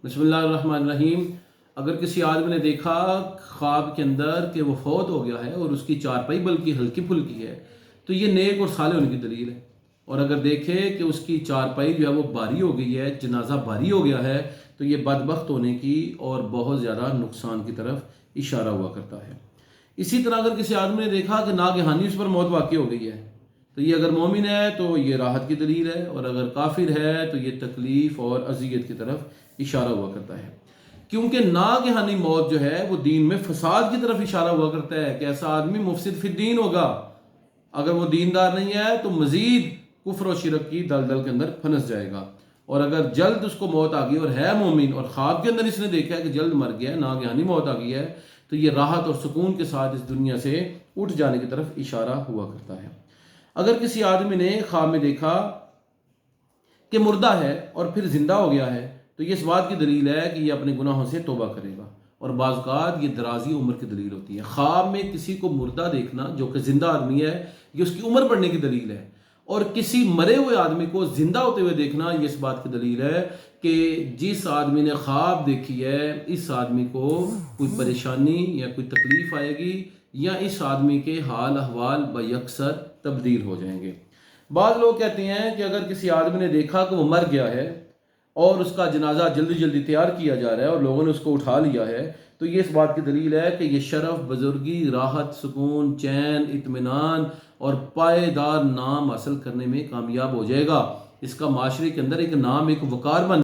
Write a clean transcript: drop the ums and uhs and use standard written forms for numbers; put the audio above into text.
بسم اللہ الرحمن الرحیم۔ اگر کسی آدمی نے دیکھا خواب کے اندر کہ وہ فوت ہو گیا ہے اور اس کی چارپائی بلکہ ہلکی پھلکی ہے تو یہ نیک اور صالح ہونے کی دلیل ہے۔ اور اگر دیکھے کہ اس کی چارپائی جو ہے وہ بھاری ہو گئی ہے، جنازہ بھاری ہو گیا ہے، تو یہ بدبخت ہونے کی اور بہت زیادہ نقصان کی طرف اشارہ ہوا کرتا ہے۔ اسی طرح اگر کسی آدمی نے دیکھا کہ ناگہانی اس پر موت واقع ہو گئی ہے تو یہ اگر مومن ہے تو یہ راحت کی دلیل ہے، اور اگر کافر ہے تو یہ تکلیف اور اذیت کی طرف اشارہ ہوا کرتا ہے۔ کیونکہ ناگہانی موت جو ہے وہ دین میں فساد کی طرف اشارہ ہوا کرتا ہے کہ ایسا آدمی مفسد فی الدین ہوگا۔ اگر وہ دیندار نہیں ہے تو مزید کفر و شرک کی دلدل کے اندر پھنس جائے گا، اور اگر جلد اس کو موت آ گئی اور ہے مومن اور خواب کے اندر اس نے دیکھا ہے کہ جلد مر گیا ہے، ناگہانی موت آ گئی ہے، تو یہ راحت اور سکون کے ساتھ اس دنیا سے اٹھ جانے کی طرف اشارہ ہوا کرتا ہے۔ اگر کسی آدمی نے خواب میں دیکھا کہ مردہ ہے اور پھر زندہ ہو گیا ہے تو یہ اس بات کی دلیل ہے کہ یہ اپنے گناہوں سے توبہ کرے گا، اور بعض اوقات یہ درازی عمر کی دلیل ہوتی ہے۔ خواب میں کسی کو مردہ دیکھنا جو کہ زندہ آدمی ہے یہ اس کی عمر بڑھنے کی دلیل ہے، اور کسی مرے ہوئے آدمی کو زندہ ہوتے ہوئے دیکھنا یہ اس بات کی دلیل ہے کہ جس آدمی نے خواب دیکھی ہے اس آدمی کو کوئی پریشانی یا کوئی تکلیف آئے گی، یا اس آدمی کے حال احوال بیکسر تبدیل ہو جائیں گے۔ بعض لوگ کہتے ہیں کہ اگر کسی آدمی نے دیکھا کہ وہ مر گیا ہے اور اس کا جنازہ جلدی جلدی تیار کیا جا رہا ہے اور لوگوں نے اس کو اٹھا لیا ہے تو یہ اس بات کی دلیل ہے کہ یہ شرف، بزرگی، راحت، سکون، چین، اطمینان اور پائیدار نام حاصل کرنے میں کامیاب ہو جائے گا۔ اس کا معاشرے کے اندر ایک نام، ایک وقار بن